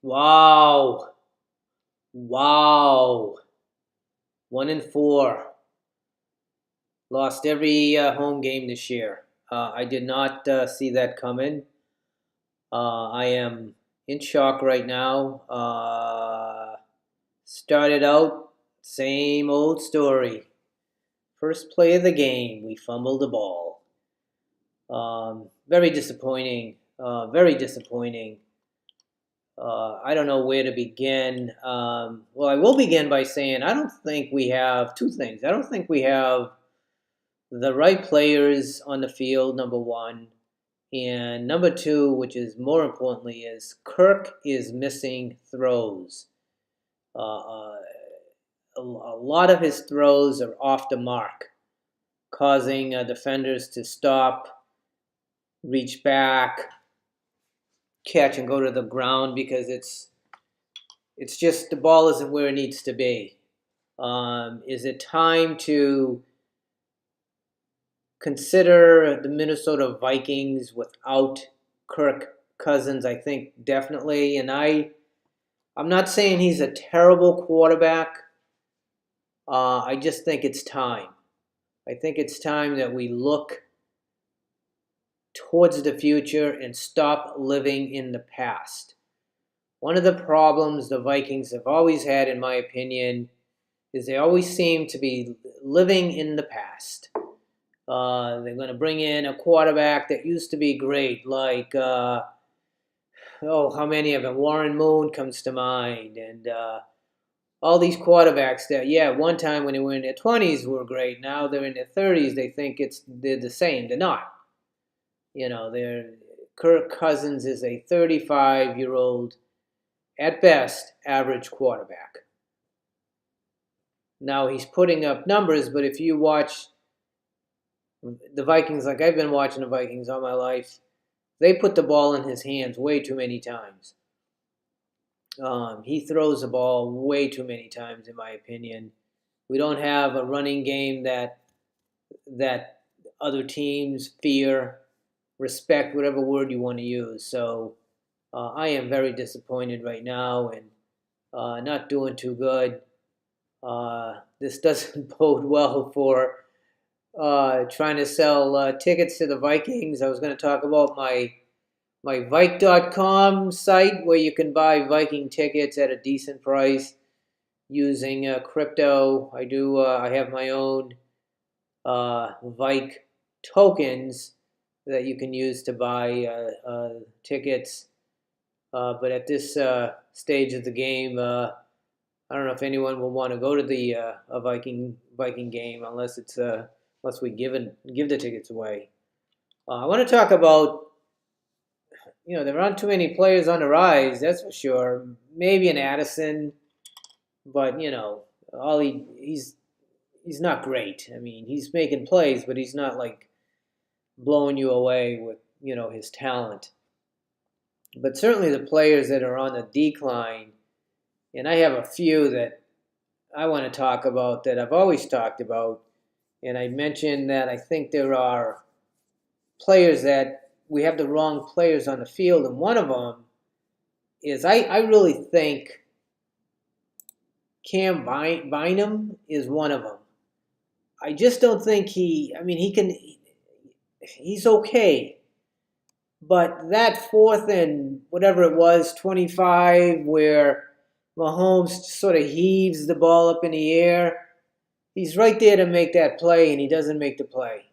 Wow. Wow. 1-4. Lost every home game this year. I did not see that coming. I am in shock right now. Started out, same old story. First play of the game, we fumbled the ball. Very disappointing. Very disappointing. I don't know where to begin. Well, I will begin by saying I don't think we have two things. I don't think we have the right players on the field, number one. And number two, which is more importantly, is Kirk is missing throws. A lot of his throws are off the mark, causing defenders to stop, reach back, catch and go to the ground because it's just the ball isn't where it needs to be. Is it time to consider the Minnesota Vikings without Kirk Cousins? I think definitely, and I'm not saying he's a terrible quarterback. I just think it's time. I think it's time that we look towards the future and stop living in the past. One of the problems the Vikings have always had, in my opinion, is they always seem to be living in the past. They're going to bring in a quarterback that used to be great, like, how many of them? Warren Moon comes to mind, and all these quarterbacks that, one time when they were in their 20s were great. Now they're in their 30s. They think they're the same. They're not. Kirk Cousins is a 35-year-old, at best, average quarterback. Now he's putting up numbers, but if you watch the Vikings, like I've been watching the Vikings all my life, they put the ball in his hands way too many times. He throws the ball way too many times, in my opinion. We don't have a running game that other teams fear, respect, whatever word you want to use. So I am very disappointed right now and not doing too good. This doesn't bode well for trying to sell tickets to the Vikings. I was going to talk about my Vike.com site where you can buy Viking tickets at a decent price using crypto. I have my own Vike tokens that you can use to buy tickets. But at this stage of the game, I don't know if anyone will want to go to the a Viking game unless we give the tickets away. I want to talk about, there aren't too many players on the rise, that's for sure. Maybe an Addison, but he's not great. I mean, he's making plays, but he's not like blowing you away with his talent. But certainly the players that are on the decline, and I have a few that I want to talk about that I've always talked about, and I mentioned that I think there are players that we have the wrong players on the field, and one of them is I really think Cam Bynum is one of them. I just don't think he's okay. But that fourth and whatever it was, 25, where Mahomes sort of heaves the ball up in the air, he's right there to make that play, and he doesn't make the play.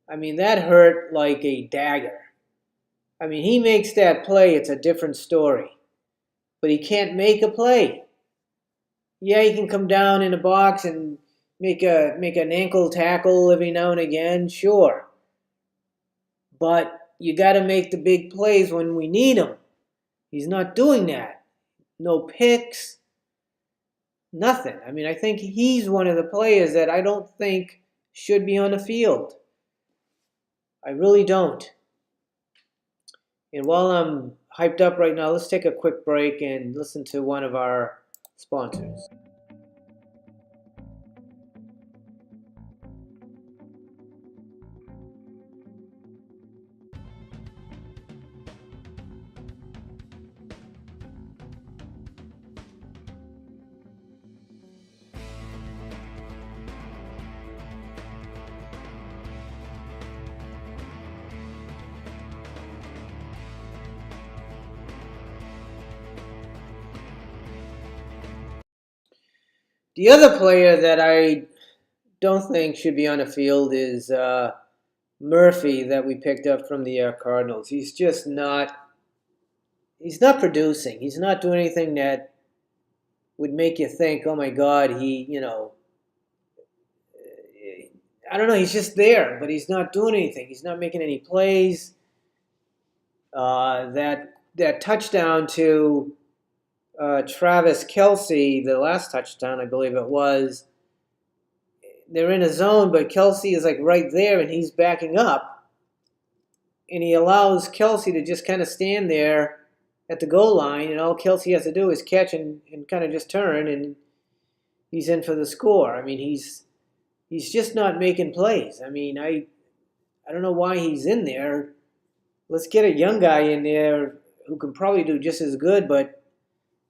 I mean, that hurt like a dagger. I mean, he makes that play, it's a different story. But he can't make a play. Yeah, he can come down in the box and make an ankle tackle every now and again, sure. But you got to make the big plays when we need them. He's not doing that. No picks, nothing. I mean, I think he's one of the players that I don't think should be on the field. I really don't. And while I'm hyped up right now, let's take a quick break and listen to one of our sponsors. The other player that I don't think should be on the field is Murphy that we picked up from the Cardinals. He's just not. He's not producing. He's not doing anything that would make you think, "Oh my God, I don't know. He's just there, but he's not doing anything. He's not making any plays." That touchdown to Travis Kelce, the last touchdown, I believe it was. They're in a zone, but Kelce is like right there, and he's backing up, and he allows Kelce to just kind of stand there at the goal line, and all Kelce has to do is catch and kind of just turn, and he's in for the score. I mean, he's just not making plays. I mean, I don't know why he's in there. Let's get a young guy in there who can probably do just as good, but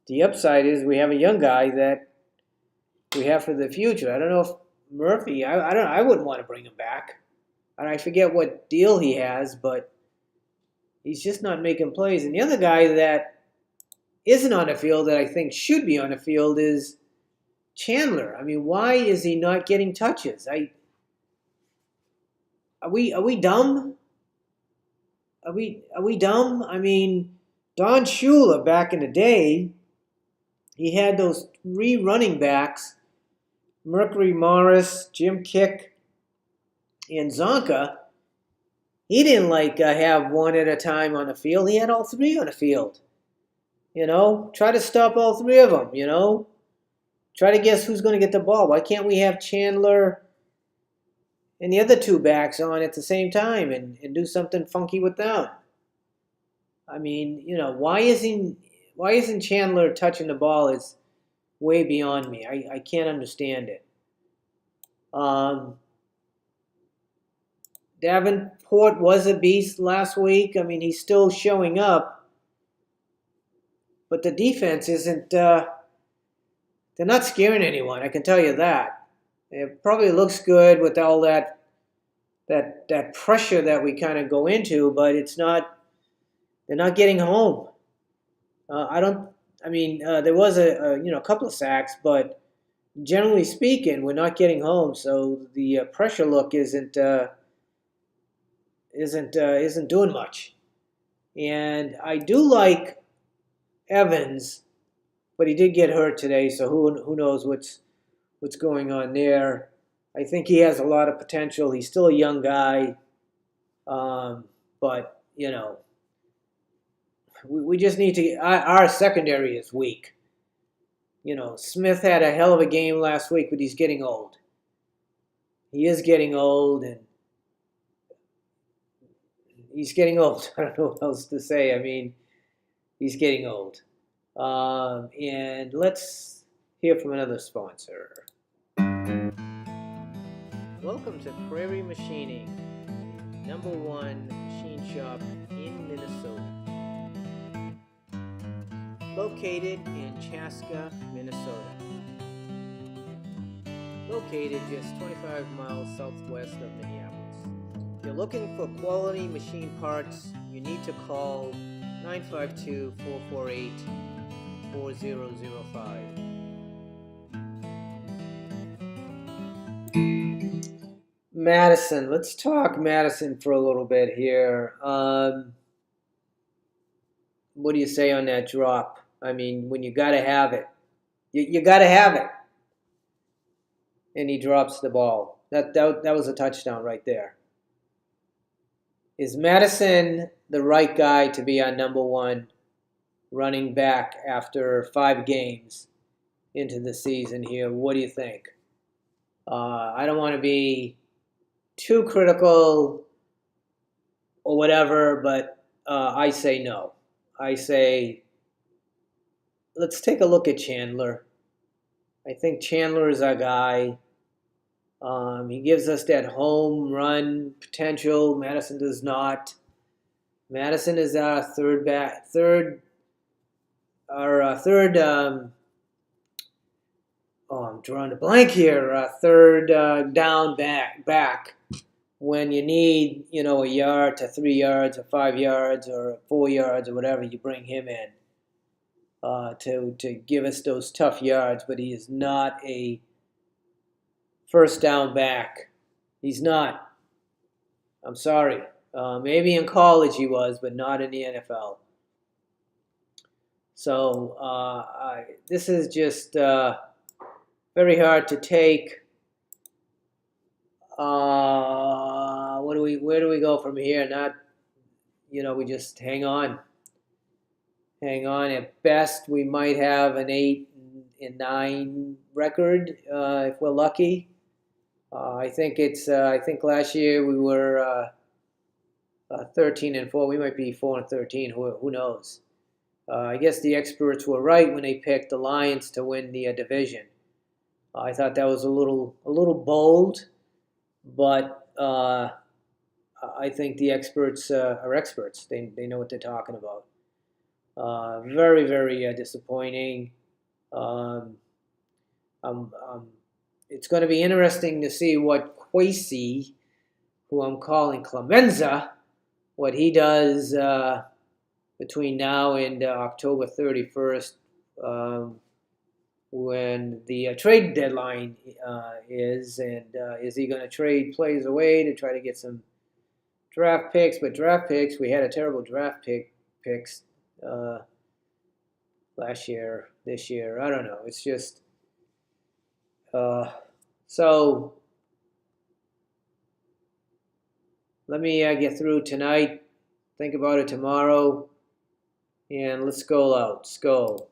the upside is we have a young guy that we have for the future. I don't know if Murphy, I wouldn't want to bring him back. And I forget what deal he has, but he's just not making plays. And the other guy that isn't on the field that I think should be on the field is Chandler. I mean, why is he not getting touches? Are we dumb? Are we dumb? I mean, Don Shula back in the day, he had those 3 running backs, Mercury Morris, Jim Kick, and Zonka. He didn't have one at a time on the field. He had all 3 on the field. Try to stop all 3 of them. Try to guess who's going to get the ball. Why can't we have Chandler and the other 2 backs on at the same time and do something funky with them? I mean, why isn't Chandler touching the ball is way beyond me. I can't understand it. Davenport was a beast last week. I mean, he's still showing up, but the defense isn't. They're not scaring anyone. I can tell you that. It probably looks good with all that pressure that we kind of go into, but it's not. They're not getting home. There was a couple of sacks, but generally speaking, we're not getting home. So the pressure look isn't doing much. And I do like Evans, but he did get hurt today, so who knows what's going on there. I think he has a lot of potential. He's still a young guy, but we just need to. Our secondary is weak. Smith had a hell of a game last week, but he's getting old. He is getting old, and he's getting old. I don't know what else to say. I mean, he's getting old. And let's hear from another sponsor. Welcome to Prairie Machining, #1 machine shop in Minnesota. Located in Chaska, Minnesota. Located just 25 miles southwest of Minneapolis. If you're looking for quality machine parts, you need to call 952-448-4005. Madison. Let's talk Madison for a little bit here. What do you say on that drop? I mean, when you got to have it. You got to have it. And he drops the ball. That was a touchdown right there. Is Madison the right guy to be on #1 running back after 5 games into the season here? What do you think? I don't want to be too critical or whatever, but I say no. I say, let's take a look at Chandler. I think Chandler is our guy. He gives us that home run potential. Madison does not. Madison is our third. I'm drawing a blank here. Our third down back when you need, a yard to 3 yards or 5 yards or 4 yards or whatever, you bring him in. to give us those tough yards, but he is not a first down back. He's not. I'm sorry. Maybe in college he was, but not in the NFL. So this is just very hard to take. Where do we go from here? Not, we just hang on. Hang on. At best, we might have an 8-9 record if we're lucky. I think last year we were 13-4. We might be 4-13. Who knows? I guess the experts were right when they picked the Lions to win the division. I thought that was a little bold, but I think the experts are experts. They know what they're talking about. Very, very disappointing. It's going to be interesting to see what Kwesi, who I'm calling Clemenza, what he does between now and October 31st, when the trade deadline is, and is he going to trade players away to try to get some draft picks? But draft picks, we had a terrible draft picks last year, this year. I don't know. It's just so. Let me get through tonight. Think about it tomorrow, and let's go out. Skull.